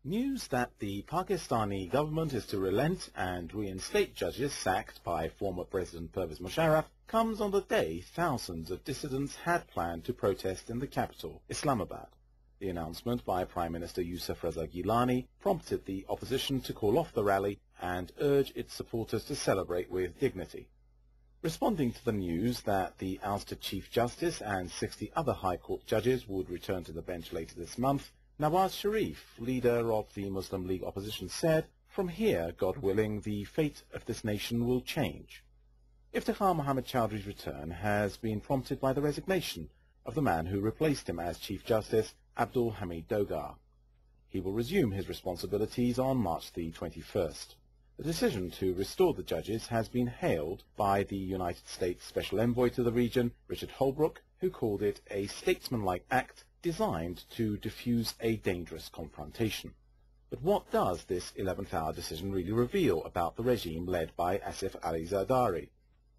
News that the Pakistani government is to relent and reinstate judges sacked by former President Pervez Musharraf comes on the day thousands of dissidents had planned to protest in the capital, Islamabad. The announcement by Prime Minister Yusuf Raza Gilani prompted the opposition to call off the rally and urge its supporters to celebrate with dignity. Responding to the news that the ousted Chief Justice and 60 other High Court judges would return to the bench later this month, Nawaz Sharif, leader of the Muslim League opposition, said, "From here, God willing, the fate of this nation will change." Iftikhar Mohammed Chowdhury's return has been prompted by the resignation of the man who replaced him as Chief Justice, Abdul Hamid Dogar. He will resume his responsibilities on March the 21st. The decision to restore the judges has been hailed by the United States Special Envoy to the region, Richard Holbrooke, who called it a statesmanlike act designed to diffuse a dangerous confrontation. But what does this 11th-hour decision really reveal about the regime led by Asif Ali Zardari?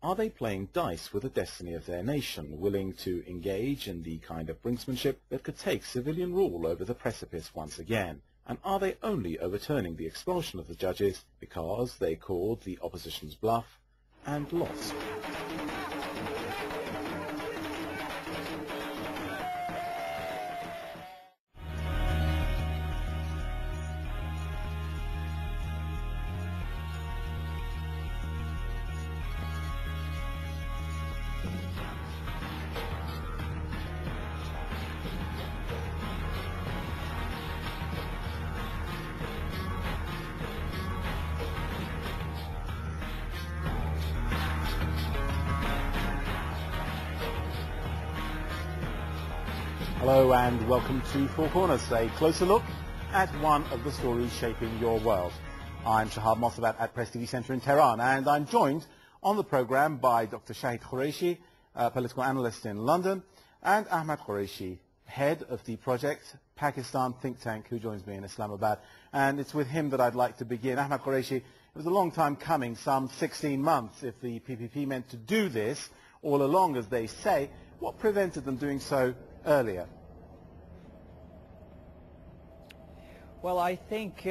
Are they playing dice with the destiny of their nation, willing to engage in the kind of brinksmanship that could take civilian rule over the precipice once again? And are they only overturning the expulsion of the judges because they called the opposition's bluff and lost? Hello and welcome to Four Corners, a closer look at one of the stories shaping your world. I'm Shahid Mosabat at Press TV Centre in Tehran, and I'm joined on the programme by Dr. Shahid Qureshi, political analyst in London, and Ahmad Qureshi, head of the Project Pakistan think tank, who joins me in Islamabad. And it's with him that I'd like to begin. Ahmad Qureshi, it was a long time coming, some 16 months. If the PPP meant to do this all along, as they say, what prevented them doing so earlier? Well, I think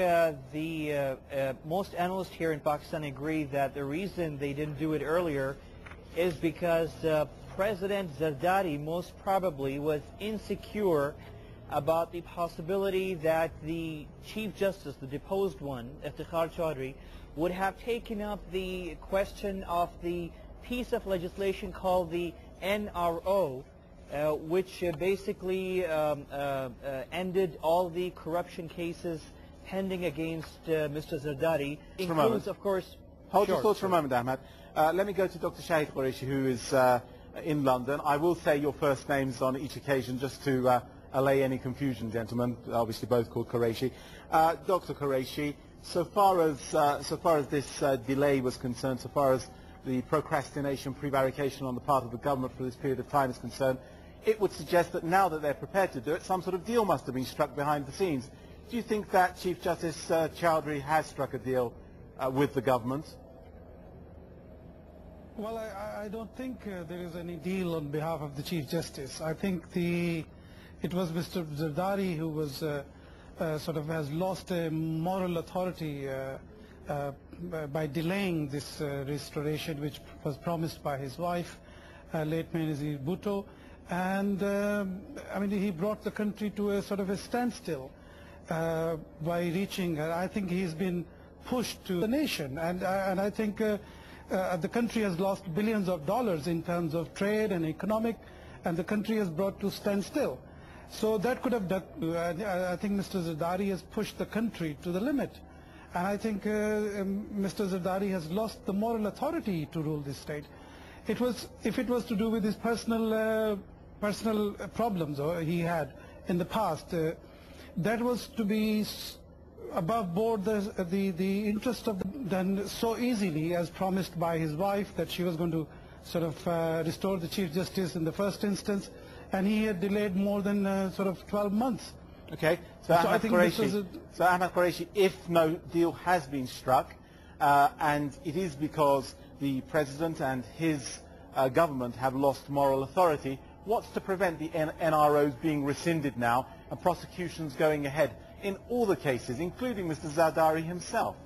most analysts here in Pakistan agree that the reason they didn't do it earlier is because President Zardari most probably was insecure about the possibility that the Chief Justice, the deposed one, Iftikhar Chowdhury, would have taken up the question of the piece of legislation called the NRO, which basically ended all the corruption cases pending against Mr. Zardari. Includes, of course... Hold your thoughts for a moment, Ahmad. Let me go to Dr. Shahid Qureshi, who is in London. I will say your first names on each occasion just to allay any confusion, gentlemen. Obviously both called Qureshi. Dr. Qureshi, so far as this delay was concerned, so far as the procrastination, prevarication on the part of the government for this period of time is concerned, it would suggest that now that they're prepared to do it, some sort of deal must have been struck behind the scenes. Do you think that Chief Justice Chowdhury has struck a deal with the government? Well, I don't think there is any deal on behalf of the Chief Justice. I think it was Mr. Zardari who was has lost a moral authority by delaying this restoration, which was promised by his wife, late Benazir Bhutto. And he brought the country to a sort of a standstill by reaching. I think he's been pushed to the nation, and I think the country has lost billions of dollars in terms of trade and economic, and the country is brought to standstill. So that could have done. I think Mr. Zardari has pushed the country to the limit, and I think Mr. Zardari has lost the moral authority to rule this state. If it was to do with his personal problems he had in the past, that was to be above board the interest of done so easily as promised by his wife, that she was going to sort of restore the Chief Justice in the first instance, and he had delayed more than 12 months. Okay, so Ahmad Qureshi, if no deal has been struck, and it is because the President and his government have lost moral authority, what's to prevent the NROs being rescinded now and prosecutions going ahead? in all the cases, including Mr. Zardari himself?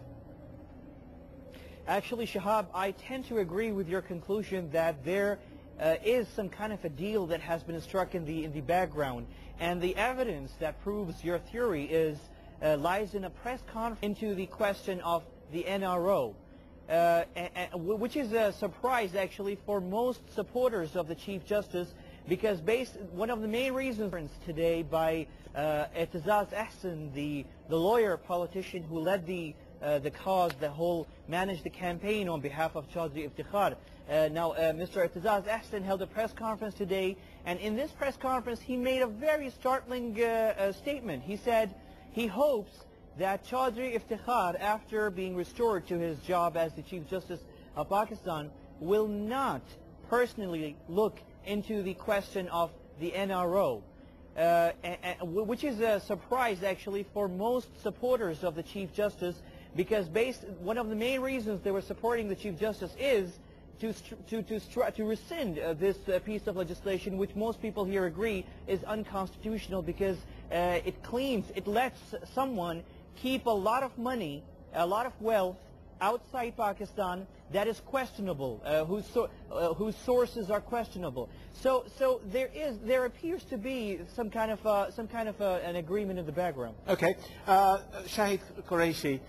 Actually, Shahab, I tend to agree with your conclusion that there is some kind of a deal that has been struck in the background, and the evidence that proves your theory lies in a press conference into the question of the NRO, which is a surprise actually for most supporters of the Chief Justice, because one of the main reasons today by I'tizaz Ahsan, the lawyer politician who led the cause, managed the campaign on behalf of Chaudhry Iftikhar. Now, Mr. I'tizaz Ahsan held a press conference today, and in this press conference he made a very startling statement. He said he hopes that Chaudhry Iftikhar, after being restored to his job as the Chief Justice of Pakistan, will not personally look into the question of the NRO, which is a surprise actually for most supporters of the Chief Justice, because one of the main reasons they were supporting the Chief Justice is to rescind this piece of legislation, which most people here agree is unconstitutional, because it lets someone keep a lot of money, a lot of wealth outside Pakistan that is questionable, whose sources are questionable. So there appears to be some kind of an agreement in the background. Okay, Shahid Qureshi,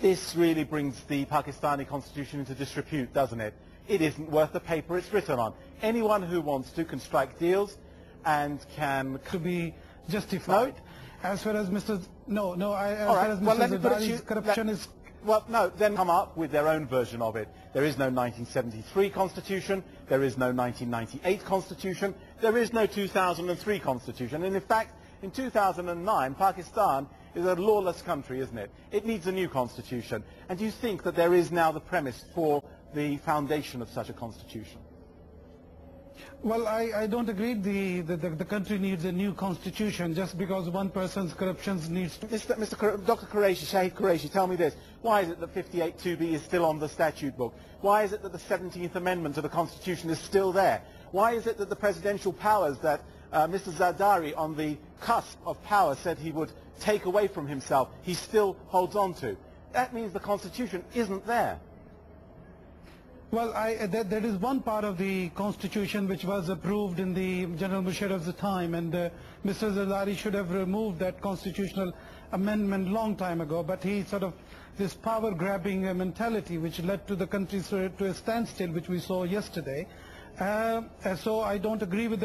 this really brings the Pakistani constitution into disrepute, doesn't it? It isn't worth the paper it's written on. Anyone who wants to can strike deals and can to be justified. No? As far as Mr. All right. far as Well, Mr. Zardari's corruption is... Well, no, then come up with their own version of it. There is no 1973 constitution, there is no 1998 constitution, there is no 2003 constitution, and in fact, in 2009, Pakistan is a lawless country, isn't it? It needs a new constitution. And do you think that there is now the premise for the foundation of such a constitution? Well, I don't agree the country needs a new constitution just because one person's corruption needs to... Dr. Qureshi, Shahid Qureshi, tell me this. Why is it that 58(2)(b) is still on the statute book? Why is it that the 17th Amendment to the Constitution is still there? Why is it that the presidential powers that Mr. Zardari, on the cusp of power, said he would take away from himself, he still holds on to? That means the Constitution isn't there. Well, that is one part of the Constitution which was approved in the General Musharraf's time, and Mr. Zardari should have removed that constitutional amendment long time ago, but he sort of, this power-grabbing mentality which led to the country to a standstill, which we saw yesterday. So I don't agree with the